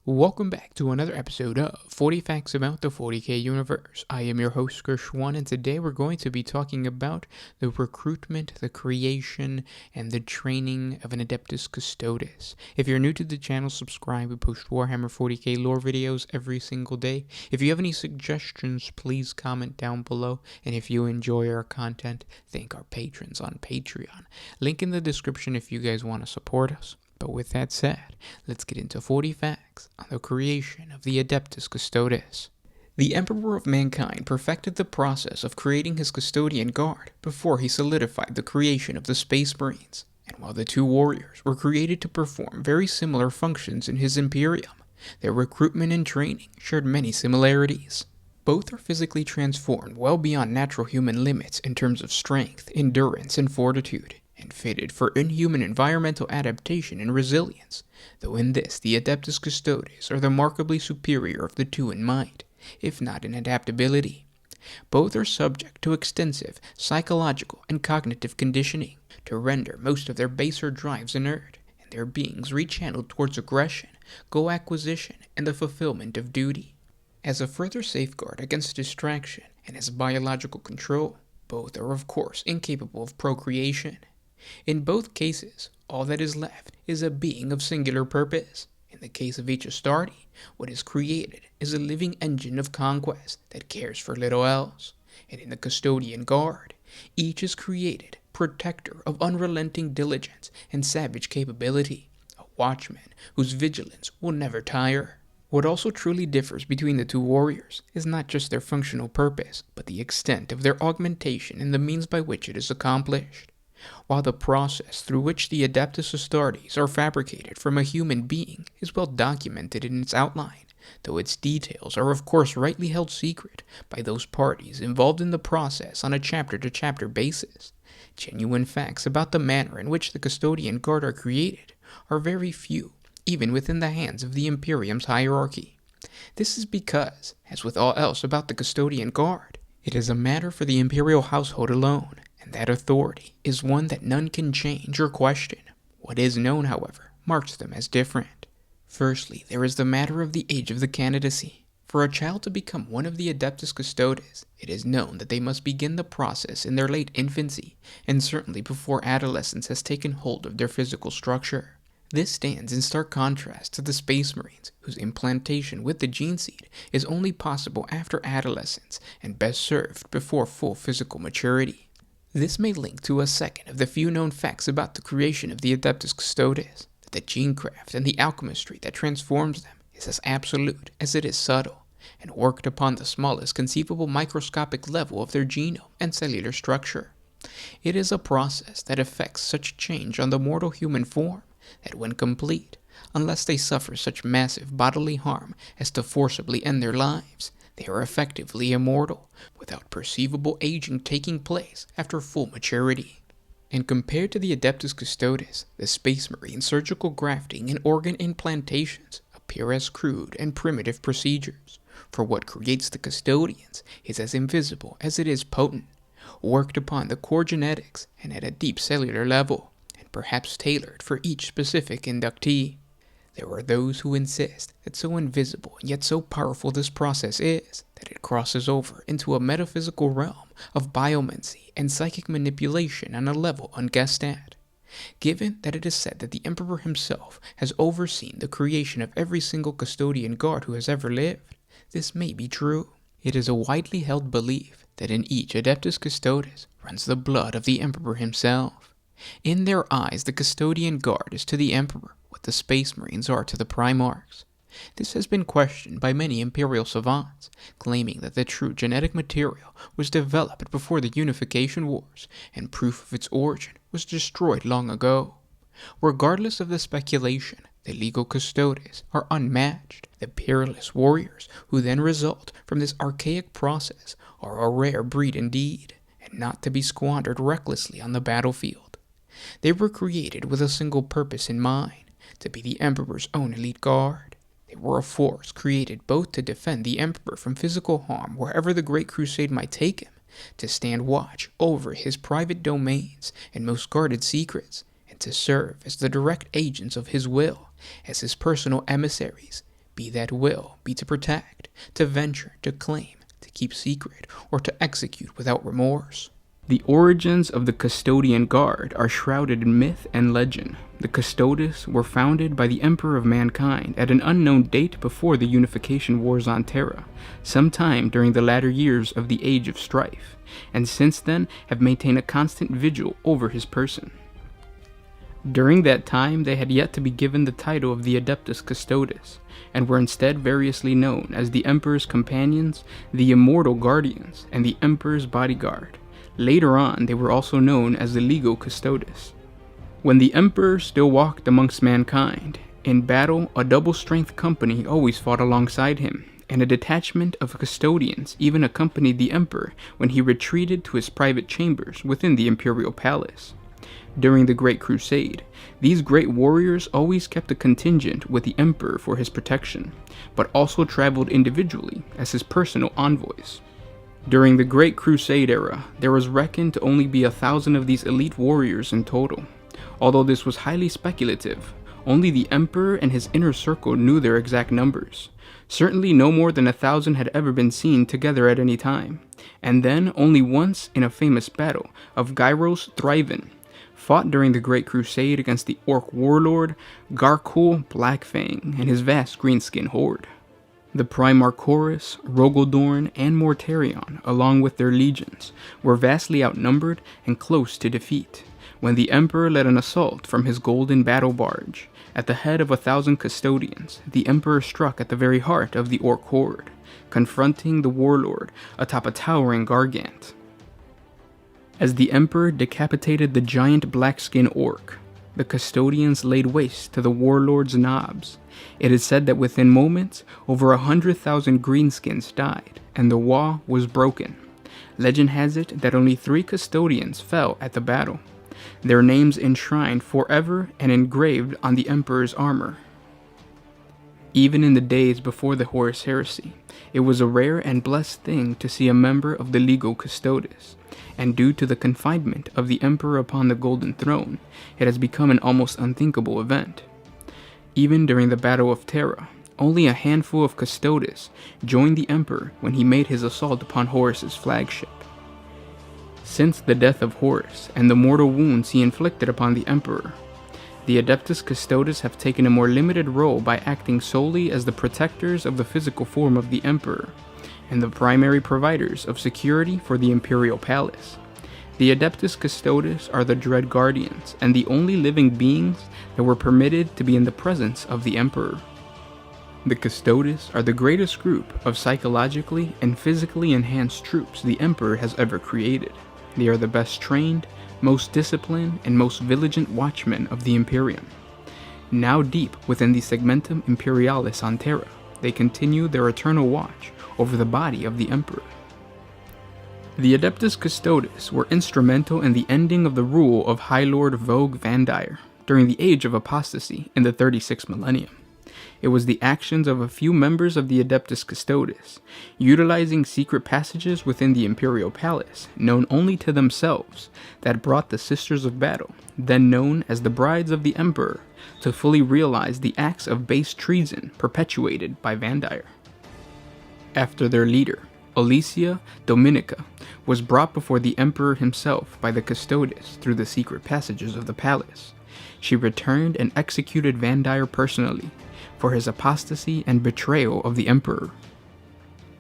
Welcome back to another episode of 40 Facts About the 40K Universe. I am your host, Gershwan, and today we're going to be talking about the recruitment, the creation, and the training of an Adeptus Custodes. If you're new to the channel, subscribe. We post Warhammer 40K lore videos every single day. If you have any suggestions, please comment down below. And if you enjoy our content, thank our patrons on Patreon. Link in the description if you guys want to support us. But with that said, let's get into 40 facts on the creation of the Adeptus Custodes. The Emperor of Mankind perfected the process of creating his Custodian Guard before he solidified the creation of the Space Marines, and while the two warriors were created to perform very similar functions in his Imperium, their recruitment and training shared many similarities. Both are physically transformed well beyond natural human limits in terms of strength, endurance, and fortitude, and fitted for inhuman environmental adaptation and resilience, though in this the Adeptus Custodes are the remarkably superior of the two in might, if not in adaptability. Both are subject to extensive psychological and cognitive conditioning to render most of their baser drives inert, and their beings rechanneled towards aggression, goal acquisition, and the fulfillment of duty. As a further safeguard against distraction and as biological control, both are of course incapable of procreation. In both cases, all that is left is a being of singular purpose. In the case of each Astarte, what is created is a living engine of conquest that cares for little else. And in the Custodian Guard, each is created protector of unrelenting diligence and savage capability, a watchman whose vigilance will never tire. What also truly differs between the two warriors is not just their functional purpose, but the extent of their augmentation and the means by which it is accomplished. While the process through which the Adeptus Astartes are fabricated from a human being is well documented in its outline, though its details are of course rightly held secret by those parties involved in the process on a chapter-to-chapter basis, genuine facts about the manner in which the Custodian Guard are created are very few, even within the hands of the Imperium's hierarchy. This is because, as with all else about the Custodian Guard, it is a matter for the Imperial household alone, and that authority is one that none can change or question. What is known, however, marks them as different. Firstly, there is the matter of the age of the candidacy. For a child to become one of the Adeptus Custodes, it is known that they must begin the process in their late infancy, and certainly before adolescence has taken hold of their physical structure. This stands in stark contrast to the Space Marines, whose implantation with the gene seed is only possible after adolescence and best served before full physical maturity. This may link to a second of the few known facts about the creation of the Adeptus Custodes, that the genecraft and the alchemistry that transforms them is as absolute as it is subtle, and worked upon the smallest conceivable microscopic level of their genome and cellular structure. It is a process that effects such change on the mortal human form that when complete, unless they suffer such massive bodily harm as to forcibly end their lives, they are effectively immortal, without perceivable aging taking place after full maturity. And compared to the Adeptus Custodes, the Space Marine surgical grafting and organ implantations appear as crude and primitive procedures, for what creates the Custodians is as invisible as it is potent, worked upon the core genetics and at a deep cellular level, and perhaps tailored for each specific inductee. There are those who insist that so invisible and yet so powerful this process is, that it crosses over into a metaphysical realm of biomancy and psychic manipulation on a level unguessed at. Given that it is said that the Emperor himself has overseen the creation of every single Custodian Guard who has ever lived, this may be true. It is a widely held belief that in each Adeptus Custodes runs the blood of the Emperor himself. In their eyes, the Custodian Guard is to the Emperor what the Space Marines are to the Primarchs. This has been questioned by many Imperial savants, claiming that the true genetic material was developed before the Unification Wars, and proof of its origin was destroyed long ago. Regardless of the speculation, the legal Custodes are unmatched. The peerless warriors who then result from this archaic process are a rare breed indeed, and not to be squandered recklessly on the battlefield. They were created with a single purpose in mind, to be the Emperor's own elite guard. They were a force created both to defend the Emperor from physical harm wherever the Great Crusade might take him, to stand watch over his private domains and most guarded secrets, and to serve as the direct agents of his will, as his personal emissaries, be that will, be to protect, to venture, to claim, to keep secret, or to execute without remorse. The origins of the Custodian Guard are shrouded in myth and legend. The Custodes were founded by the Emperor of Mankind at an unknown date before the unification wars on Terra, sometime during the latter years of the Age of Strife, and since then have maintained a constant vigil over his person. During that time, they had yet to be given the title of the Adeptus Custodes, and were instead variously known as the Emperor's Companions, the Immortal Guardians, and the Emperor's Bodyguard. Later on, they were also known as the Legal Custodes. When the Emperor still walked amongst mankind, in battle, a double-strength company always fought alongside him, and a detachment of custodians even accompanied the Emperor when he retreated to his private chambers within the Imperial Palace. During the Great Crusade, these great warriors always kept a contingent with the Emperor for his protection, but also traveled individually as his personal envoys. During the Great Crusade era, there was reckoned to only be 1,000 of these elite warriors in total. Although this was highly speculative, only the Emperor and his inner circle knew their exact numbers. Certainly no more than 1,000 had ever been seen together at any time, and then only once in a famous battle of Gyros Thriven, fought during the Great Crusade against the Orc warlord Garkul Blackfang and his vast greenskin horde. The Primarchorus, Rogaldorn, and Mortarion, along with their legions, were vastly outnumbered and close to defeat, when the Emperor led an assault from his golden battle barge. At the head of 1,000 custodians, the Emperor struck at the very heart of the Orc horde, confronting the warlord atop a towering gargant. As the Emperor decapitated the giant black-skinned orc, the custodians laid waste to the warlord's knobs. It is said that within moments, over 100,000 greenskins died, and the wall was broken. Legend has it that only 3 custodians fell at the battle, their names enshrined forever and engraved on the Emperor's armor. Even in the days before the Horus Heresy, it was a rare and blessed thing to see a member of the Legal Custodes, and due to the confinement of the Emperor upon the Golden Throne, it has become an almost unthinkable event. Even during the Battle of Terra, only a handful of Custodes joined the Emperor when he made his assault upon Horus's flagship. Since the death of Horus and the mortal wounds he inflicted upon the Emperor, the Adeptus Custodes have taken a more limited role by acting solely as the protectors of the physical form of the Emperor, and the primary providers of security for the Imperial Palace. The Adeptus Custodes are the Dread Guardians, and the only living beings that were permitted to be in the presence of the Emperor. The Custodes are the greatest group of psychologically and physically enhanced troops the Emperor has ever created. They are the best trained, most disciplined, and most vigilant watchmen of the Imperium. Now deep within the Segmentum Imperialis on Terra, they continue their eternal watch over the body of the Emperor. The Adeptus Custodes were instrumental in the ending of the rule of High Lord Vogue Vandire during the Age of Apostasy in the 36th millennium. It was the actions of a few members of the Adeptus Custodes, utilizing secret passages within the Imperial Palace, known only to themselves, that brought the Sisters of Battle, then known as the Brides of the Emperor, to fully realize the acts of base treason perpetuated by Vandire. After their leader, Alicia Dominica, was brought before the Emperor himself by the Custodes through the secret passages of the palace, she returned and executed Vandire personally for his apostasy and betrayal of the Emperor.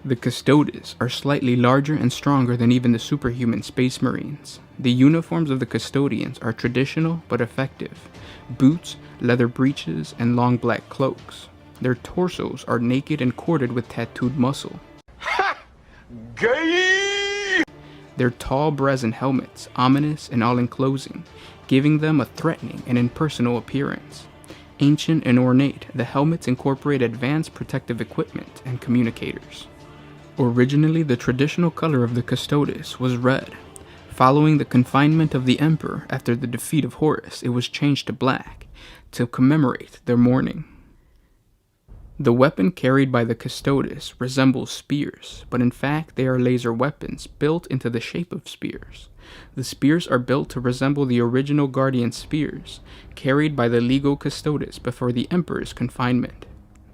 The Custodes are slightly larger and stronger than even the superhuman Space Marines. The uniforms of the Custodians are traditional but effective: boots, leather breeches, and long black cloaks. Their torsos are naked and corded with tattooed muscle. Ha! Gay! Their tall brazen helmets, ominous and all-enclosing, giving them a threatening and impersonal appearance. Ancient and ornate, the helmets incorporate advanced protective equipment and communicators. Originally, the traditional color of the Custodes was red. Following the confinement of the Emperor after the defeat of Horus, it was changed to black to commemorate their mourning. The weapon carried by the Custodes resembles spears, but in fact they are laser weapons built into the shape of spears. The spears are built to resemble the original Guardian spears carried by the Legal Custodes before the Emperor's confinement.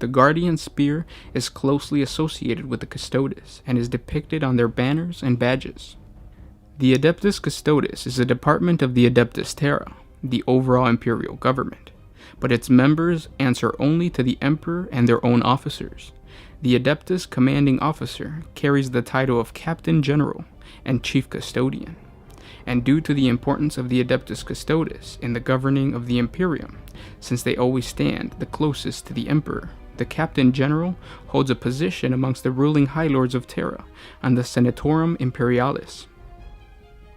The Guardian Spear is closely associated with the Custodes and is depicted on their banners and badges. The Adeptus Custodes is a department of the Adeptus Terra, the overall imperial government, but its members answer only to the Emperor and their own officers. The Adeptus commanding officer carries the title of Captain General and Chief Custodian, and due to the importance of the Adeptus Custodes in the governing of the Imperium, since they always stand the closest to the Emperor, the Captain General holds a position amongst the ruling High Lords of Terra on the Senatorum Imperialis.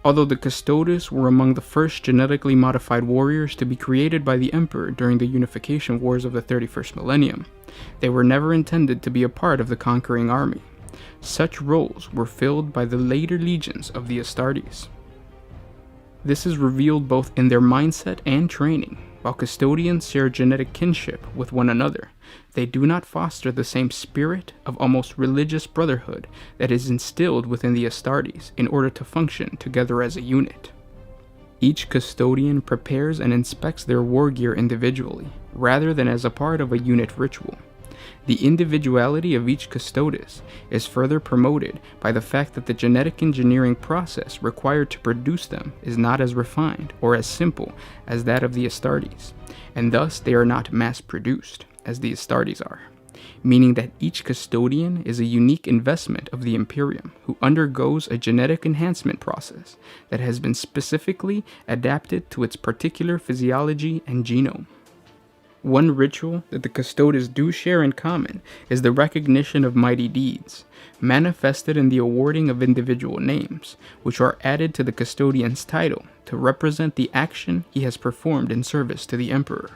Although the Custodes were among the first genetically modified warriors to be created by the Emperor during the unification wars of the 31st millennium, they were never intended to be a part of the conquering army. Such roles were filled by the later legions of the Astartes. This is revealed both in their mindset and training. While Custodians share genetic kinship with one another, they do not foster the same spirit of almost religious brotherhood that is instilled within the Astartes in order to function together as a unit. Each Custodian prepares and inspects their war gear individually, rather than as a part of a unit ritual. The individuality of each Custodes is further promoted by the fact that the genetic engineering process required to produce them is not as refined or as simple as that of the Astartes, and thus they are not mass-produced, as the Astartes are, meaning that each Custodian is a unique investment of the Imperium who undergoes a genetic enhancement process that has been specifically adapted to its particular physiology and genome. One ritual that the Custodes do share in common is the recognition of mighty deeds, manifested in the awarding of individual names, which are added to the Custodian's title to represent the action he has performed in service to the Emperor.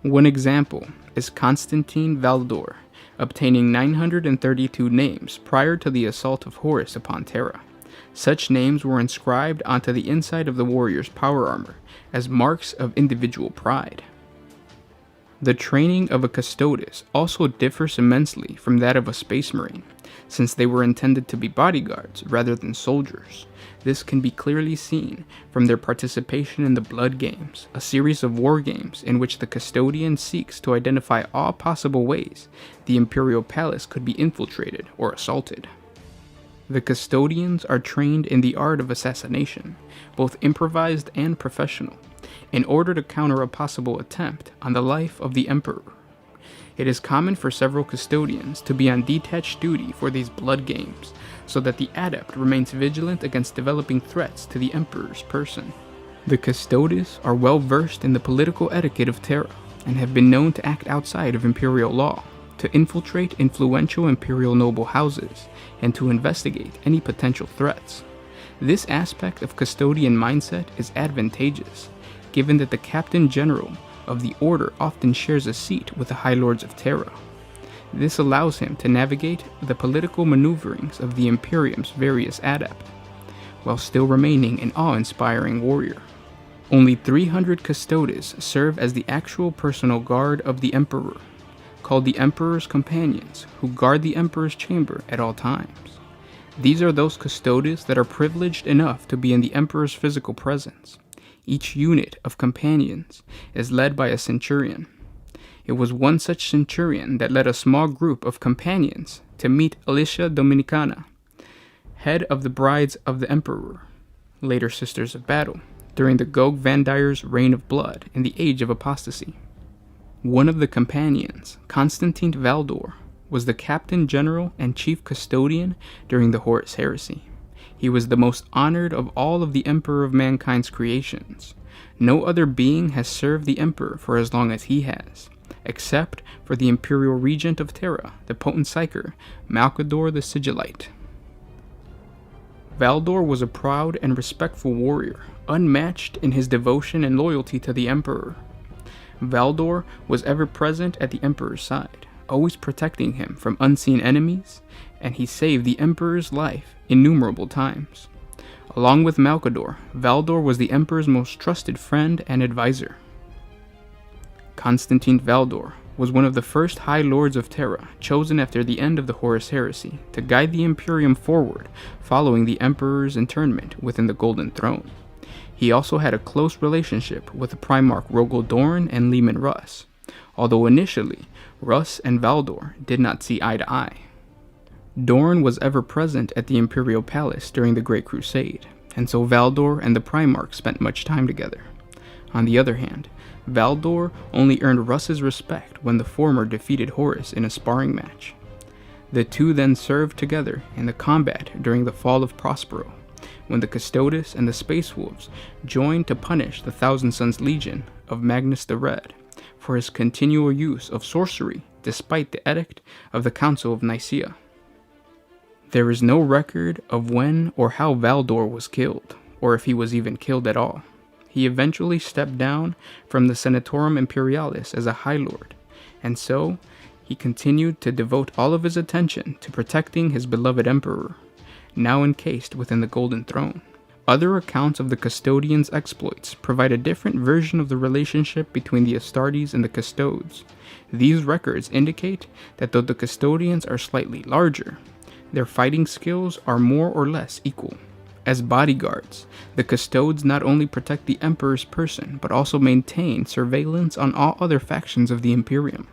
One example is Constantine Valdor, obtaining 932 names prior to the assault of Horus upon Terra. Such names were inscribed onto the inside of the warrior's power armor as marks of individual pride. The training of a Custodes also differs immensely from that of a Space Marine, since they were intended to be bodyguards rather than soldiers. This can be clearly seen from their participation in the Blood Games, a series of war games in which the Custodian seeks to identify all possible ways the Imperial Palace could be infiltrated or assaulted. The Custodians are trained in the art of assassination, both improvised and professional, in order to counter a possible attempt on the life of the Emperor. It is common for several Custodians to be on detached duty for these blood games, so that the adept remains vigilant against developing threats to the Emperor's person. The Custodes are well versed in the political etiquette of Terra, and have been known to act outside of Imperial law, to infiltrate influential Imperial noble houses, and to investigate any potential threats. This aspect of Custodian mindset is advantageous, given that the Captain General of the Order often shares a seat with the High Lords of Terra. This allows him to navigate the political maneuverings of the Imperium's various adepts, while still remaining an awe-inspiring warrior. Only 300 Custodes serve as the actual personal guard of the Emperor, called the Emperor's Companions, who guard the Emperor's chamber at all times. These are those Custodes that are privileged enough to be in the Emperor's physical presence. Each unit of companions is led by a centurion. It was one such centurion that led a small group of companions to meet Alicia Dominicana, head of the Brides of the Emperor, later Sisters of Battle, during the Gog Vandire's reign of blood in the Age of Apostasy. One of the companions, Constantine Valdor, was the Captain General and Chief Custodian during the Horus Heresy. He was the most honored of all of the Emperor of Mankind's creations. No other being has served the Emperor for as long as he has, except for the Imperial Regent of Terra, the Potent Psyker, Malcador the Sigillite. Valdor was a proud and respectful warrior, unmatched in his devotion and loyalty to the Emperor. Valdor was ever present at the Emperor's side, always protecting him from unseen enemies, and he saved the Emperor's life innumerable times. Along with Malcador, Valdor was the Emperor's most trusted friend and advisor. Constantine Valdor was one of the first High Lords of Terra, chosen after the end of the Horus Heresy, to guide the Imperium forward following the Emperor's internment within the Golden Throne. He also had a close relationship with the Primarch Rogel Dorn and Leman Russ, although initially Russ and Valdor did not see eye to eye. Dorn was ever present at the Imperial Palace during the Great Crusade, and so Valdor and the Primarch spent much time together. On the other hand, Valdor only earned Russ's respect when the former defeated Horus in a sparring match. The two then served together in the combat during the fall of Prospero, when the Custodes and the Space Wolves joined to punish the Thousand Sons Legion of Magnus the Red for his continual use of sorcery despite the edict of the Council of Nicaea. There is no record of when or how Valdor was killed, or if he was even killed at all. He eventually stepped down from the Senatorum Imperialis as a High Lord, and so he continued to devote all of his attention to protecting his beloved Emperor, now encased within the Golden Throne. Other accounts of the Custodians' exploits provide a different version of the relationship between the Astartes and the Custodes. These records indicate that though the Custodians are slightly larger, their fighting skills are more or less equal. As bodyguards, the Custodes not only protect the Emperor's person, but also maintain surveillance on all other factions of the Imperium,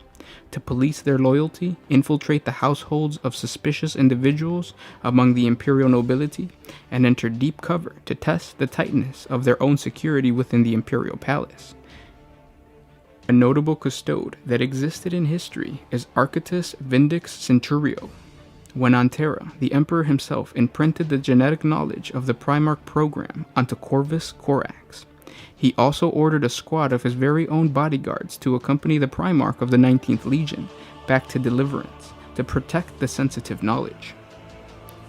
to police their loyalty, infiltrate the households of suspicious individuals among the Imperial nobility, and enter deep cover to test the tightness of their own security within the Imperial Palace. A notable custode that existed in history is Archytas Vindex Centurio. When on Terra, the Emperor himself imprinted the genetic knowledge of the Primarch program onto Corvus Corax. He also ordered a squad of his very own bodyguards to accompany the Primarch of the 19th Legion back to Deliverance to protect the sensitive knowledge.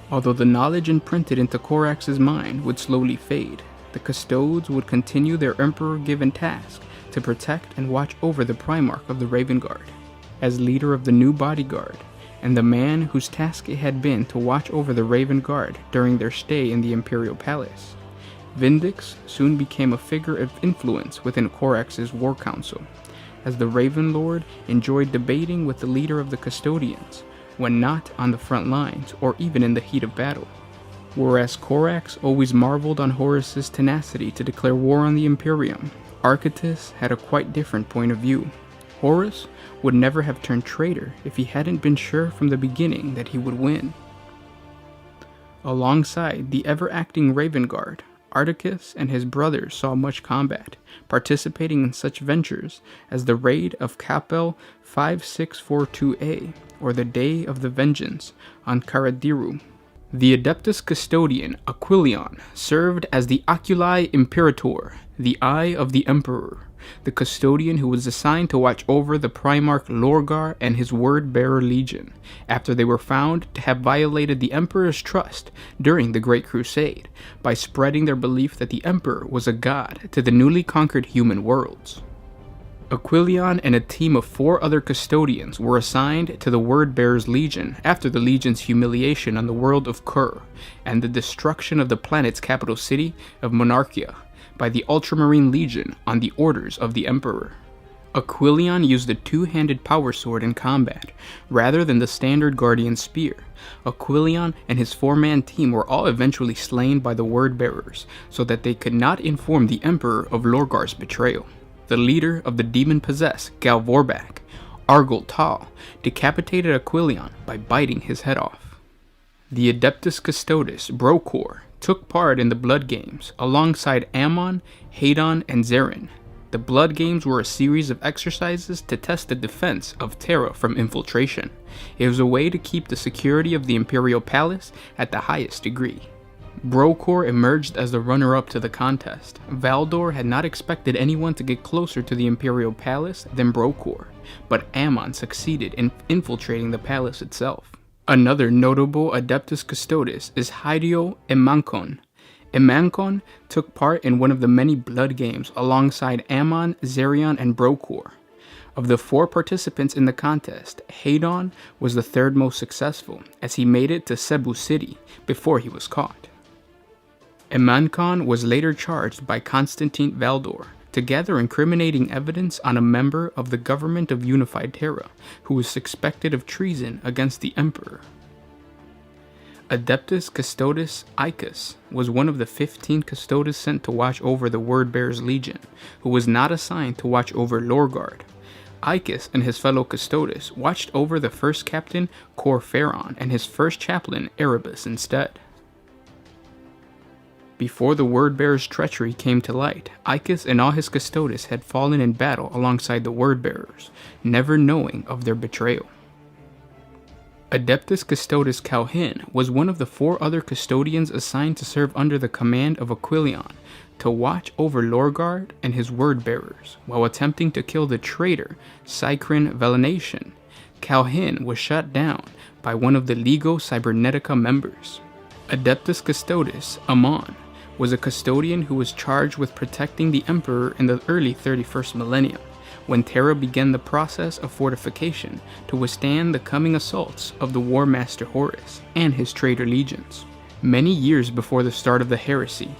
Although the knowledge imprinted into Corax's mind would slowly fade, the Custodes would continue their Emperor-given task to protect and watch over the Primarch of the Raven Guard. As leader of the new bodyguard, and the man whose task it had been to watch over the Raven Guard during their stay in the Imperial Palace, Vindex soon became a figure of influence within Corax's war council, as the Raven Lord enjoyed debating with the leader of the Custodians when not on the front lines or even in the heat of battle. Whereas Corax always marveled on Horus's tenacity to declare war on the Imperium, Archytas had a quite different point of view. Horus would never have turned traitor if he hadn't been sure from the beginning that he would win. Alongside the ever-acting Raven Guard, Archytas and his brothers saw much combat, participating in such ventures as the raid of Capel 5642A, or the Day of the Vengeance, on Karadiru. The Adeptus Custodian Aquilion served as the Oculi Imperator, the Eye of the Emperor, the custodian who was assigned to watch over the Primarch Lorgar and his Word-Bearer Legion, after they were found to have violated the Emperor's trust during the Great Crusade, by spreading their belief that the Emperor was a god to the newly conquered human worlds. Aquilion and a team of 4 other custodians were assigned to the Word-Bearer's Legion after the Legion's humiliation on the world of Kur, and the destruction of the planet's capital city of Monarchia by the Ultramarine Legion on the orders of the Emperor. Aquilion used a 2-handed power sword in combat, rather than the standard Guardian spear. Aquilion and his 4-man team were all eventually slain by the Word-Bearers, so that they could not inform the Emperor of Lorgar's betrayal. The leader of the demon-possessed Galvorbak, Argol Tal, decapitated Aquilion by biting his head off. The Adeptus Custodes Brokor took part in the Blood Games alongside Ammon, Hadon, and Zarin. The Blood Games were a series of exercises to test the defense of Terra from infiltration. It was a way to keep the security of the Imperial Palace at the highest degree. Brokor emerged as the runner-up to the contest. Valdor had not expected anyone to get closer to the Imperial Palace than Brokor, but Ammon succeeded in infiltrating the palace itself. Another notable Adeptus Custodes is Haidio Emankon. Emankon took part in one of the many Blood Games alongside Ammon, Zerion, and Brokor. Of the 4 participants in the contest, Hadon was the 3rd most successful, as he made it to Cebu City before he was caught. Emankon was later charged by Constantine Valdor to gather incriminating evidence on a member of the government of Unified Terra who was suspected of treason against the Emperor. Adeptus Custodes Icus was one of the 15 Custodes sent to watch over the Word-Bearer's Legion, who was not assigned to watch over Lorgard. Icus and his fellow Custodes watched over the first captain, Corpheron, and his first chaplain, Erebus, instead. Before the word-bearer's treachery came to light, Icus and all his Custodes had fallen in battle alongside the word-bearers, never knowing of their betrayal. Adeptus Custodes Calhin was one of the 4 other Custodians assigned to serve under the command of Aquilion to watch over Lorgard and his word-bearers, while attempting to kill the traitor Cycrin Velenation. Calhin was shot down by one of the Legio Cybernetica members. Adeptus Custodes, Amon, was a Custodian who was charged with protecting the Emperor in the early 31st millennium, when Terra began the process of fortification to withstand the coming assaults of the War Master Horus and his traitor legions. Many years before the start of the heresy,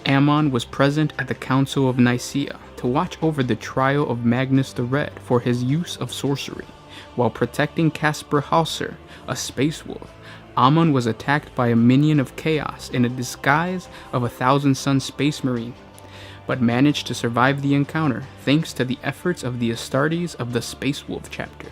Ammon was present at the Council of Nicaea to watch over the trial of Magnus the Red for his use of sorcery. While protecting Caspar Hauser, a space wolf, Ammon was attacked by a minion of chaos in a disguise of a Thousand-Sun space marine, but managed to survive the encounter thanks to the efforts of the Astartes of the Space Wolf chapter.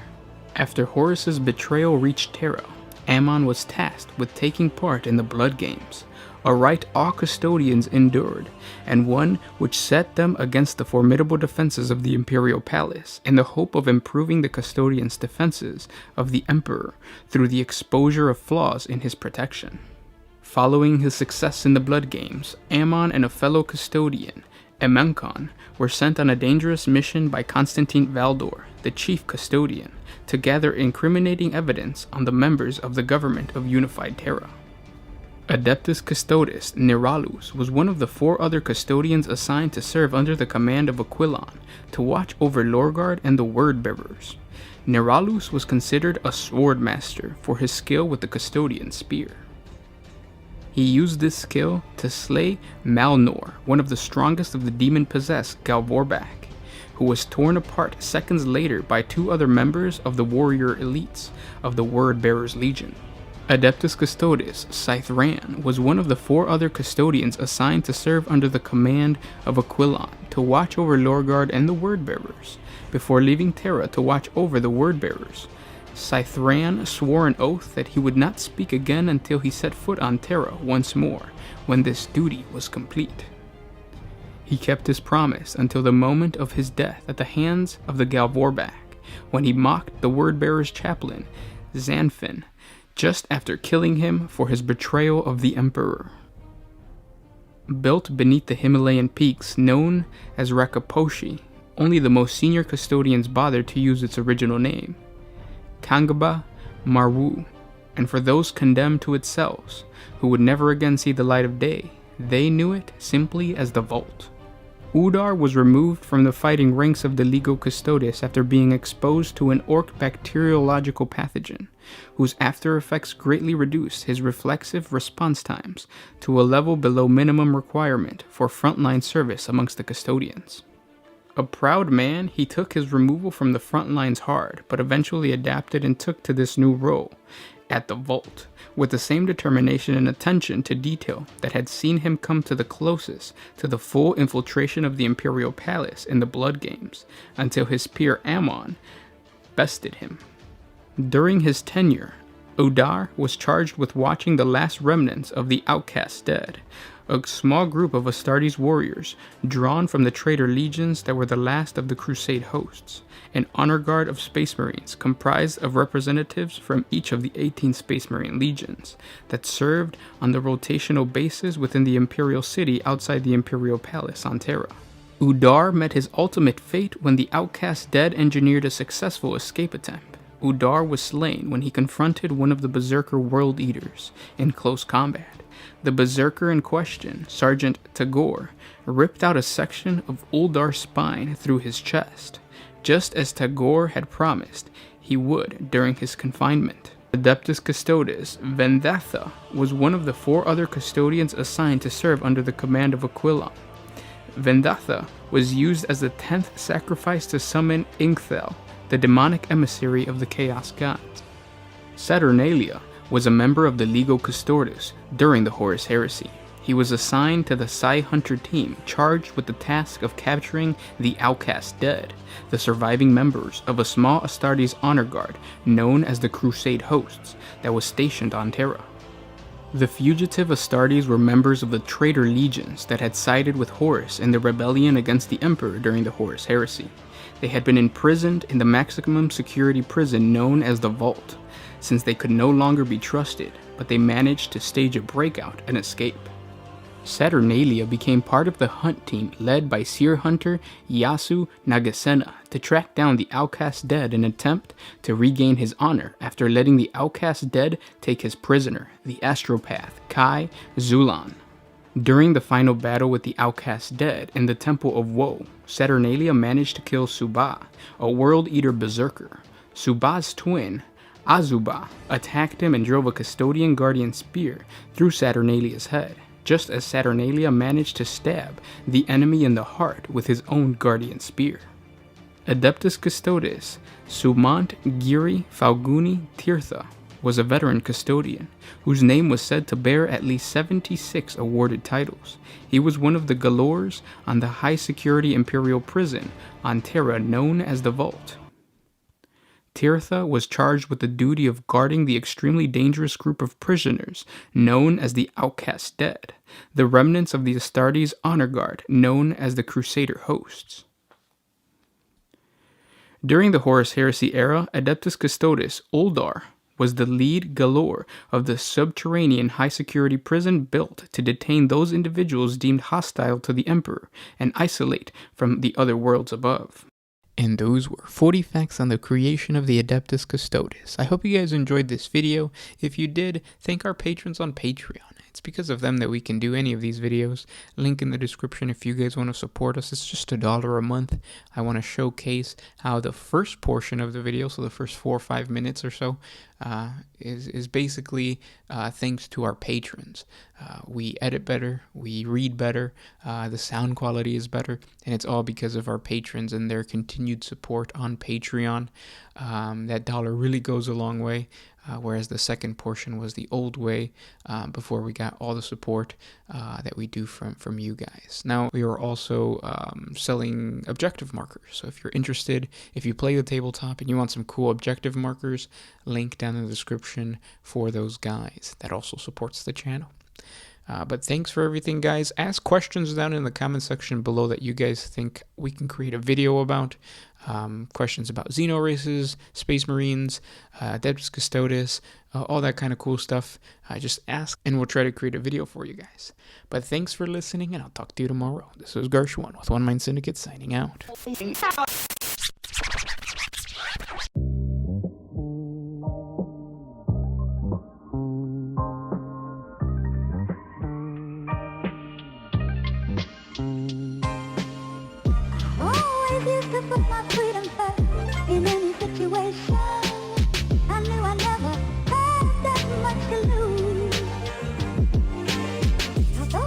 After Horus's betrayal reached Terra, Ammon was tasked with taking part in the Blood Games, a rite all Custodians endured, and one which set them against the formidable defenses of the Imperial Palace in the hope of improving the Custodians' defenses of the Emperor through the exposure of flaws in his protection. Following his success in the Blood Games, Ammon and a fellow Custodian, Emenkon, were sent on a dangerous mission by Constantine Valdor, the chief Custodian, to gather incriminating evidence on the members of the government of Unified Terra. Adeptus Custodes Neralus was one of the 4 other Custodians assigned to serve under the command of Aquilon to watch over Lorgard and the Word-bearers. Neralus was considered a sword master for his skill with the Custodian spear. He used this skill to slay Malnor, one of the strongest of the demon-possessed Galvorbak, who was torn apart seconds later by 2 other members of the warrior elites of the Word-bearers Legion. Adeptus Custodes Scythran was one of the 4 other Custodians assigned to serve under the command of Aquilon to watch over Lorgard and the Word-bearers, before leaving Terra to watch over the Word-bearers. Scythran swore an oath that he would not speak again until he set foot on Terra once more, when this duty was complete. He kept his promise until the moment of his death at the hands of the Galvorbak, when he mocked the Word-bearer's chaplain, Xanfin, just after killing him for his betrayal of the Emperor. Built beneath the Himalayan peaks known as Rakaposhi, only the most senior Custodians bothered to use its original name, Kangaba Marwu, and for those condemned to its cells, who would never again see the light of day, they knew it simply as the Vault. Udar was removed from the fighting ranks of the Legio Custodes after being exposed to an orc bacteriological pathogen, whose after effects greatly reduced his reflexive response times to a level below minimum requirement for frontline service amongst the Custodians. A proud man, he took his removal from the front lines hard, but eventually adapted and took to this new role at the Vault, with the same determination and attention to detail that had seen him come to the closest to the full infiltration of the Imperial Palace in the Blood Games, until his peer Ammon bested him. During his tenure, Udar was charged with watching the last remnants of the outcast dead, a small group of Astartes warriors drawn from the traitor legions that were the last of the Crusade hosts, an honor guard of Space Marines comprised of representatives from each of the 18 Space Marine legions that served on the rotational bases within the Imperial City outside the Imperial Palace on Terra. Udar met his ultimate fate when the outcast dead engineered a successful escape attempt. Udar was slain when he confronted one of the Berserker World Eaters in close combat. The Berserker in question, Sergeant Tagore, ripped out a section of Uldar's spine through his chest, just as Tagore had promised he would during his confinement. Adeptus Custodes Vendatha was one of the 4 other Custodians assigned to serve under the command of Aquilon. Vendatha was used as the 10th sacrifice to summon Ingthel, the demonic emissary of the Chaos Gods. Saturnalia was a member of the Legio Custodes during the Horus Heresy. He was assigned to the Psy Hunter team, charged with the task of capturing the Outcast Dead, the surviving members of a small Astartes honor guard known as the Crusade Hosts that was stationed on Terra. The fugitive Astartes were members of the traitor legions that had sided with Horus in the rebellion against the Emperor during the Horus Heresy. They had been imprisoned in the maximum security prison known as the Vault, since they could no longer be trusted, but they managed to stage a breakout and escape. Saturnalia became part of the hunt team led by Seer Hunter Yasu Nagasena to track down the Outcast Dead in an attempt to regain his honor after letting the Outcast Dead take his prisoner, the Astropath Kai Zulan. During the final battle with the Outcast Dead in the Temple of Woe, Saturnalia managed to kill Suba, a World Eater Berserker. Suba's twin, Azuba, attacked him and drove a Custodian Guardian spear through Saturnalia's head, just as Saturnalia managed to stab the enemy in the heart with his own Guardian spear. Adeptus Custodes, Sumant Giri Falguni Tirtha, was a veteran Custodian, whose name was said to bear at least 76 awarded titles. He was one of the Galors on the high-security Imperial prison on Terra known as the Vault. Tirtha was charged with the duty of guarding the extremely dangerous group of prisoners known as the Outcast Dead, the remnants of the Astartes honor guard known as the Crusader Hosts. During the Horus Heresy era, Adeptus Custodes Uldar was the lead Galor of the subterranean high-security prison built to detain those individuals deemed hostile to the Emperor and isolate from the other worlds above. And those were 40 facts on the creation of the Adeptus Custodes. I hope you guys enjoyed this video. If you did, thank our patrons on Patreon. It's because of them that we can do any of these videos. Link in the description if you guys want to support us. It's just $1 a month. I want to showcase how the first portion of the video, so the first 4 or 5 minutes or so, is basically thanks to our patrons. We edit better, we read better, the sound quality is better, and it's all because of our patrons and their continued support on Patreon. That dollar really goes a long way. Whereas the second portion was the old way before we got all the support that we do from you guys. Now, we are also selling objective markers. So if you're interested, if you play the tabletop and you want some cool objective markers, link down in the description for those guys. That also supports the channel. But thanks for everything, guys. Ask questions down in the comment section below that you guys think we can create a video about. Questions about Xeno races, Space Marines, Adeptus Custodes, all that kind of cool stuff. Just ask and we'll try to create a video for you guys. But thanks for listening and I'll talk to you tomorrow. This was Gershwan with One Mind Syndicate signing out. Always used to put my freedom first in any situation.